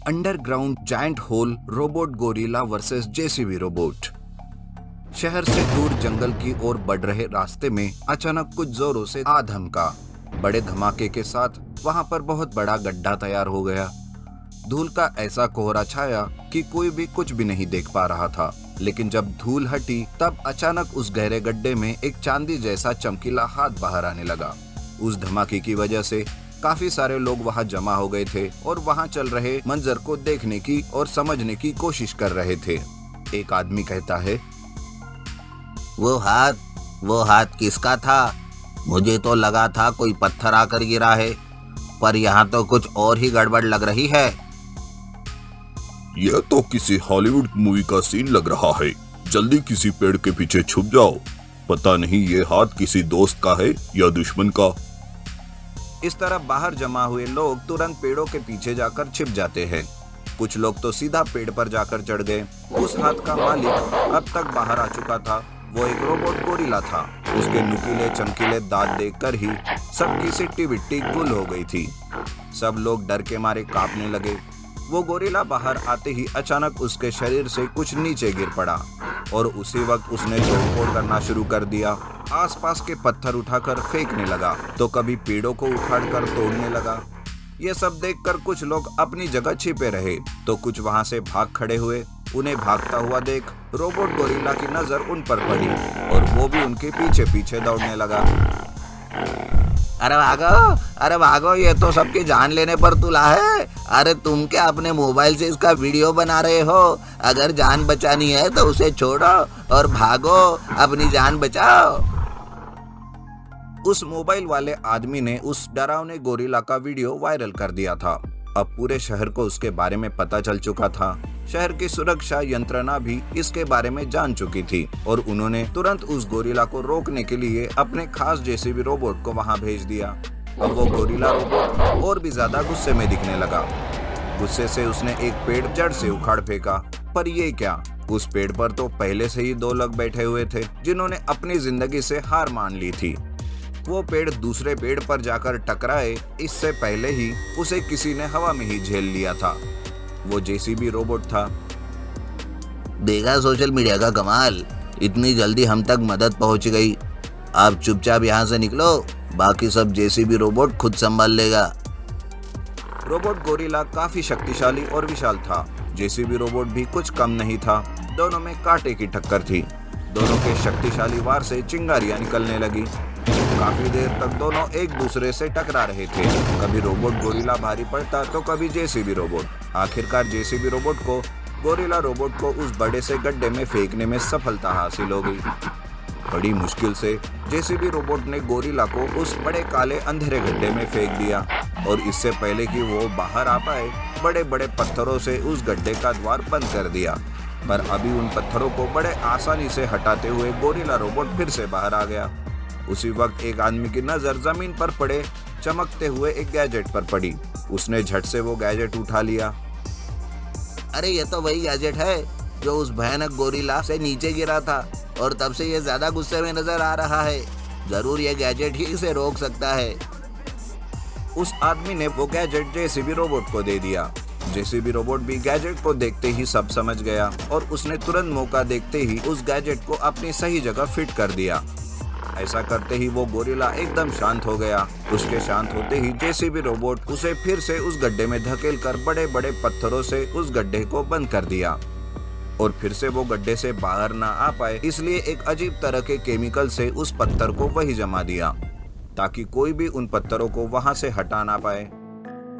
Underground giant hole robot gorilla versus JCB robot. शहर से दूर जंगल की ओर बढ़ रहे रास्ते में अचानक कुछ जोरों से आ धमका। बड़े धमाके के साथ वहां पर बहुत बड़ा गड्ढा तैयार हो गया। धूल का ऐसा कोहरा छाया कि कोई भी कुछ भी नहीं देख पा रहा था। लेकिन जब धूल हटी तब अचानक उस गहरे गड्ढे में एक चांदी जैसा चमकीला हाथ बाहर आने लगा। उस धमाके की वजह से काफी सारे लोग वहां जमा हो गए थे और वहां चल रहे मंजर को देखने की और समझने की कोशिश कर रहे थे। एक आदमी कहता है, वो हाथ किसका था? मुझे तो लगा था कोई पत्थर आकर गिरा है, पर यहाँ तो कुछ और ही गड़बड़ लग रही है। यह तो किसी हॉलीवुड मूवी का सीन लग रहा है। जल्दी किसी पेड़ के पीछे छुप जाओ। पता नहीं ये हाथ किसी दोस्त का है या दुश्मन का। इस तरह बाहर जमा हुए लोग तुरंत पेड़ों के पीछे जाकर छिप जाते हैं। कुछ लोग तो सीधा पेड़ पर जाकर चढ़ गए। उस हाथ का मालिक अब तक बाहर आ चुका था। वो एक रोबोट गोरिल्ला था। उसके नुकीले चमकीले दांत देखकर ही सबकी सिट्टी बिट्टी गुल हो गई थी। सब लोग डर के मारे कांपने लगे। वो गोरिल्ला बाहर आते ही अचानक उसके शरीर से कुछ नीचे गिर पड़ा और उसी वक्त उसने तोड़फोड़ करना शुरू कर दिया। आसपास के पत्थर उठाकर फेंकने लगा तो कभी पेड़ों को उखाड़कर तोड़ने लगा। ये सब देखकर कुछ लोग अपनी जगह छिपे रहे तो कुछ वहां से भाग खड़े हुए। उन्हें भागता हुआ देख रोबोट गोरिल्ला की नजर उन पर पड़ी और वो भी उनके पीछे पीछे दौड़ने लगा। अरे भागो, ये तो सबकी जान लेने पर तुला है। अरे तुम क्या अपने मोबाइल से इसका वीडियो बना रहे हो? अगर जान बचानी है तो उसे छोड़ो और भागो, अपनी जान बचाओ। उस मोबाइल वाले आदमी ने उस डरावने गोरिल्ला का वीडियो वायरल कर दिया था। अब पूरे शहर को उसके बारे में पता चल चुका था। शहर की सुरक्षा यंत्रणा भी इसके बारे में जान चुकी थी और उन्होंने तुरंत उस गोरिल्ला को रोकने के लिए अपने खास जेसीबी रोबोट को वहां भेज दिया। अब वो गोरिल्ला रोबोट और भी ज्यादा गुस्से में दिखने लगा। गुस्से से उसने एक पेड़ जड़ से उखाड़ फेंका। पर ये क्या, उस पेड़ पर तो पहले से ही दो लोग बैठे हुए थे जिन्होंने अपनी जिंदगी से हार मान ली थी। वो पेड़ दूसरे पेड़ पर जाकर टकराए इससे पहले ही उसे किसी ने हवा में ही झेल लिया था। वो जेसीबी रोबोट था। देखा सोशल मीडिया का कमाल, इतनी जल्दी हम तक मदद पहुंच गई। आप चुपचाप यहाँ से निकलो, बाकी सब जेसीबी रोबोट खुद संभाल लेगा। रोबोट गोरिल्ला काफी शक्तिशाली और विशाल था। जेसीबी रोबोट भी कुछ कम नहीं था। दोनों में कांटे की टक्कर थी। दोनों के शक्तिशाली वार से चिंगारियां निकलने लगी। काफी देर तक दोनों एक दूसरे से टकरा रहे थे। कभी रोबोट गोरिल्ला भारी पड़ता तो कभी जेसीबी रोबोट। आखिरकार जेसीबी रोबोट को गोरिल्ला रोबोट को उस बड़े से गड्ढे में फेंकने में सफलता हासिल हो गई। बड़ी मुश्किल से जेसीबी रोबोट ने गोरिल्ला को उस बड़े काले अंधेरे गड्ढे में फेंक दिया और इससे पहले कि वो बाहर आ पाए बड़े बड़े पत्थरों से उस गड्ढे का द्वार बंद कर दिया। पर अभी उन पत्थरों को बड़े आसानी से हटाते हुए गोरिल्ला रोबोट फिर से बाहर आ गया। उसी वक्त एक आदमी की नजर जमीन पर पड़े चमकते हुए एक गैजेट पर पड़ी। उसने झट से वो गैजेट उठा लिया। अरे ये तो वही गैजेट है जो उस भयानक गोरिल्ला से नीचे गिरा था और तब से ये ज्यादा गुस्से में नजर आ रहा है। जरूर ये गैजेट ही इसे रोक सकता है। उस आदमी ने वो गैजेट जेसीबी रोबोट को दे दिया। जेसीबी रोबोट भी गैजेट को देखते ही सब समझ गया और उसने तुरंत मौका देखते ही उस गैजेट को अपनी सही जगह फिट कर दिया। ऐसा करते ही वो गोरिल्ला एकदम शांत हो गया। उसके शांत होते ही जेसीबी रोबोट उसे फिर से उस गड्ढे में धकेल कर बड़े बड़े पत्थरों से उस गड्ढे को बंद कर दिया और फिर से वो गड्ढे से बाहर ना आ पाए इसलिए एक अजीब तरह के केमिकल से उस पत्थर को वही जमा दिया ताकि कोई भी उन पत्थरों को वहां से हटा ना पाए।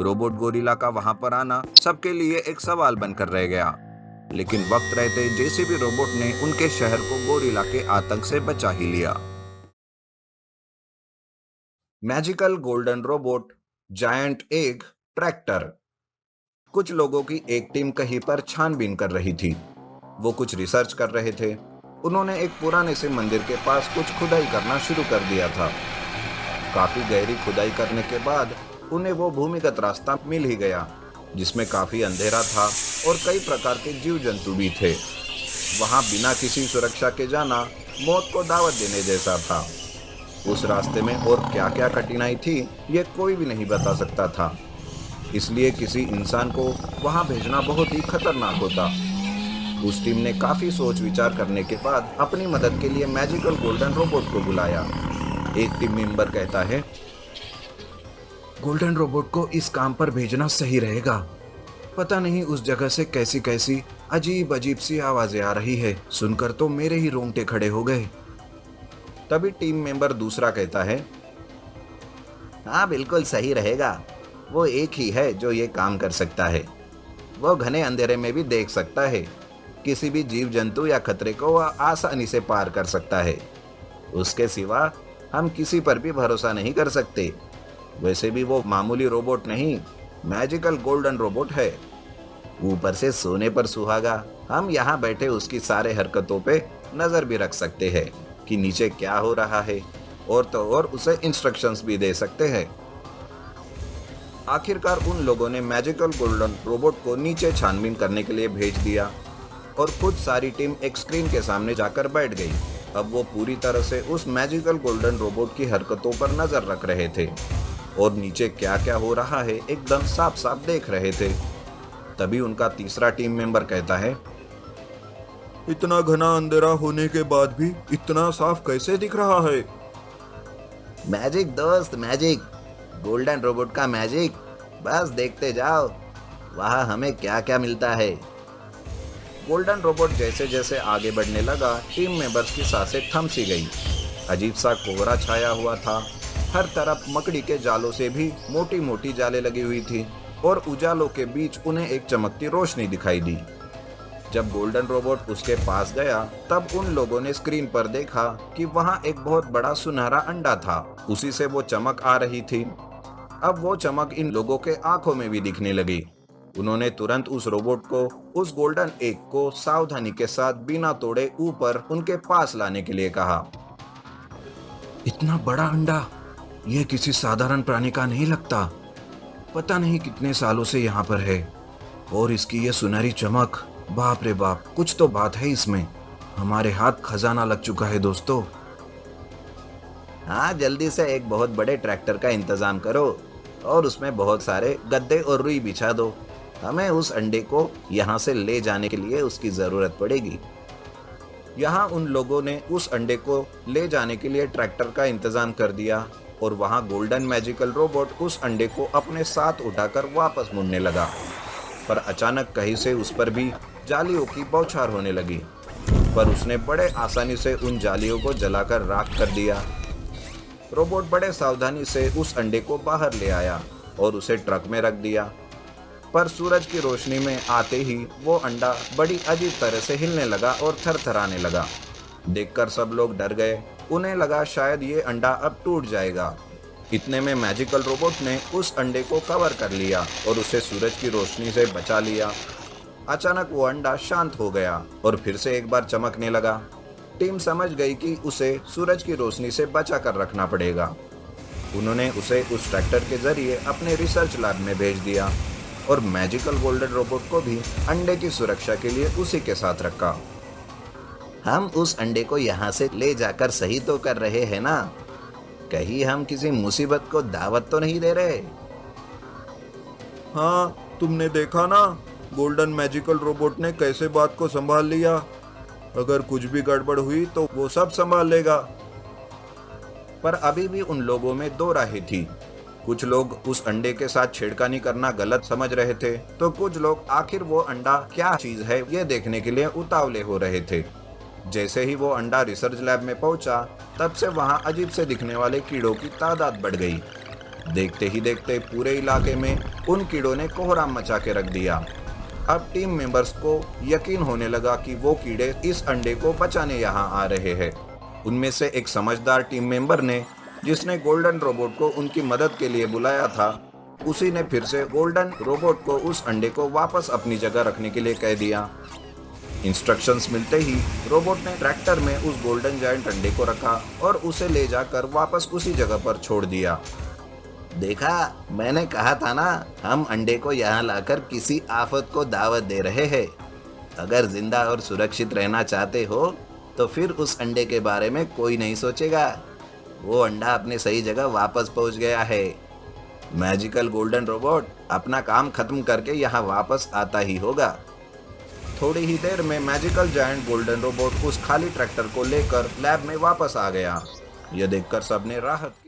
रोबोट गोरिल्ला का वहां पर आना सबके लिए एक सवाल बनकर रह गया, लेकिन वक्त रहते जेसीबी रोबोट ने उनके शहर को गोरिल्ला के आतंक से बचा ही लिया। Magical golden robot giant egg tractor. कुछ लोगों की एक टीम कहीं पर छानबीन कर रही थी। वो कुछ रिसर्च कर रहे थे। उन्होंने एक पुराने से मंदिर के पास कुछ खुदाई करना शुरू कर दिया था। काफी गहरी खुदाई करने के बाद उन्हें वो भूमिगत रास्ता मिल ही गया जिसमें काफी अंधेरा था और कई प्रकार के जीव जंतु भी थे। वहां बिना किसी सुरक्षा के जाना मौत को दावत देने जैसा था। उस रास्ते में और क्या क्या कठिनाई थी ये कोई भी नहीं बता सकता था। इसलिए किसी इंसान को वहां भेजना बहुत ही खतरनाक होता। उस टीम ने काफी सोच विचार करने के बाद अपनी मदद के लिए मैजिकल गोल्डन रोबोट को बुलाया। एक टीम मेंबर कहता है, गोल्डन रोबोट को इस काम पर भेजना सही रहेगा। पता नहीं उस जगह से कैसी कैसी अजीब अजीब सी आवाजें आ रही है, सुनकर तो मेरे ही रोंगटे खड़े हो गए। तभी टीम मेंबर दूसरा कहता है, हाँ बिल्कुल सही रहेगा। वो एक ही है जो ये काम कर सकता है। वो घने अंधेरे में भी देख सकता है। किसी भी जीव जंतु या खतरे को वह आसानी से पार कर सकता है। उसके सिवा हम किसी पर भी भरोसा नहीं कर सकते। वैसे भी वो मामूली रोबोट नहीं, मैजिकल गोल्डन रोबोट है। ऊपर से सोने पर सुहागा। हम यहाँ बैठे उसकी सारे हरकतों पे नजर भी रख सकते हैं कि नीचे क्या हो रहा है, और तो और उसे इंस्ट्रक्शंस भी दे सकते हैं। आखिरकार उन लोगों ने मैजिकल गोल्डन रोबोट को नीचे छानबीन करने के लिए भेज दिया और खुद सारी टीम एक स्क्रीन के सामने जाकर बैठ गई। अब वो पूरी तरह से उस मैजिकल गोल्डन रोबोट की हरकतों पर नजर रख रहे थे और नीचे क्या क्या हो रहा है एकदम साफ साफ देख रहे थे। तभी उनका तीसरा टीम मेंबर कहता है, इतना घना अंधेरा होने के बाद भी इतना साफ कैसे दिख रहा है? मैजिक दोस्त, मैजिक। गोल्डन रोबोट का मैजिक। बस देखते जाओ वहाँ हमें क्या क्या मिलता है। गोल्डन रोबोट जैसे जैसे आगे बढ़ने लगा, टीम मेंबर्स की सांसें थम सी गई। अजीब सा कोहरा छाया हुआ था। हर तरफ मकड़ी के जालों से भी मोटी मोटी जालें लगी हुई थी और उजालों के बीच उन्हें एक चमकती रोशनी दिखाई दी। जब गोल्डन रोबोट उसके पास गया तब उन लोगों ने स्क्रीन पर देखा कि वहाँ एक बहुत बड़ा सुनहरा अंडा था। उसी से वो चमक आ रही थी। अब वो चमक इन लोगों के आंखों में भी दिखने लगी। उन्होंने तुरंत उस रोबोट को उस गोल्डन एग को सावधानी के साथ बिना तोड़े ऊपर उनके पास लाने के लिए कहा। इतना बड़ा अंडा, यह किसी साधारण प्राणी का नहीं लगता। पता नहीं कितने सालों से यहाँ पर है और इसकी यह सुनहरी चमक, बाप रे बाप, कुछ तो बात है इसमें। हमारे हाथ खजाना लग चुका है दोस्तों। हाँ, जल्दी से एक बहुत बड़े ट्रैक्टर का इंतजाम करो और उसमें बहुत सारे गद्दे और रुई बिछा दो। हमें उस अंडे को यहाँ से ले जाने के लिए उसकी जरूरत पड़ेगी। यहाँ उन लोगों ने उस अंडे को ले जाने के लिए ट्रैक्टर का इंतजाम कर दिया और वहाँ गोल्डन मैजिकल रोबोट उस अंडे को अपने साथ उठाकर वापस मुड़ने लगा। पर अचानक कहीं से उस पर भी जालियों की बौछार होने लगी, पर उसने बड़े आसानी से उन जालियों को जलाकर राख कर दिया। रोबोट बड़े सावधानी से उस अंडे को बाहर ले आया और उसे ट्रक में रख दिया। पर सूरज की रोशनी में आते ही वो अंडा बड़ी अजीब तरह से हिलने लगा और थरथराने लगा। देखकर सब लोग डर गए। उन्हें लगा शायद ये अंडा अब टूट जाएगा। इतने में मैजिकल रोबोट ने उस अंडे को कवर कर लिया और उसे सूरज की रोशनी से बचा लिया। अचानक वो अंडा शांत हो गया और फिर से एक बार चमकने लगा। टीम समझ गई कि उसे सूरज की रोशनी से बचा कर रखना पड़ेगा। उन्होंने उसे उस ट्रैक्टर के जरिए अपने रिसर्च लैब में भेज दिया और मैजिकल गोल्डन रोबोट को भी अंडे की सुरक्षा के लिए उसी के साथ रखा। हम उस अंडे को यहाँ से ले जाकर सही तो कर रहे हैं ना? कहीं हम किसी मुसीबत को दावत तो नहीं दे रहे? हाँ, तुमने देखा ना, गोल्डन मैजिकल रोबोट ने कैसे बात को संभाल लिया। अगर कुछ भी गड़बड़ हुई तो वो सब संभाल लेगा। पर अभी भी उन लोगों में दो राहें थी। कुछ लोग उस अंडे के साथ छेड़खानी करना गलत समझ रहे थे, तो कुछ लोग आखिर वो अंडा क्या चीज है ये देखने के लिए उतावले हो रहे थे। जैसे ही वो अंडा रिसर्च लैब में पहुंचा, तब से वहां अजीब से दिखने वाले कीड़ों की तादाद बढ़ गई। देखते ही देखते पूरे इलाके में उन कीड़ों ने कोहराम मचा के रख दिया। अब टीम मेंबर्स को यकीन होने लगा कि वो कीड़े इस अंडे को बचाने यहाँ आ रहे हैं। उनमें से एक समझदार टीम मेंबर ने, जिसने गोल्डन रोबोट को उनकी मदद के लिए बुलाया था, उसी ने फिर से गोल्डन रोबोट को उस अंडे को वापस अपनी जगह रखने के लिए कह दिया। इंस्ट्रक्शंस मिलते ही रोबोट ने ट्रैक्टर में उस गोल्डन जायंट अंडे को रखा और उसे ले जाकर वापस उसी जगह पर छोड़ दिया। देखा, मैंने कहा था ना, हम अंडे को यहाँ लाकर किसी आफत को दावत दे रहे हैं। अगर जिंदा और सुरक्षित रहना चाहते हो तो फिर उस अंडे के बारे में कोई नहीं सोचेगा। वो अंडा अपने सही जगह वापस पहुंच गया है। मैजिकल गोल्डन रोबोट, अपना काम खत्म करके यहाँ वापस आता ही होगा। थोड़ी ही देर में मैजिकल जायंट गोल्डन रोबोट उस खाली ट्रैक्टर को लेकर लैब में वापस आ गया। यह देखकर सबने राहत की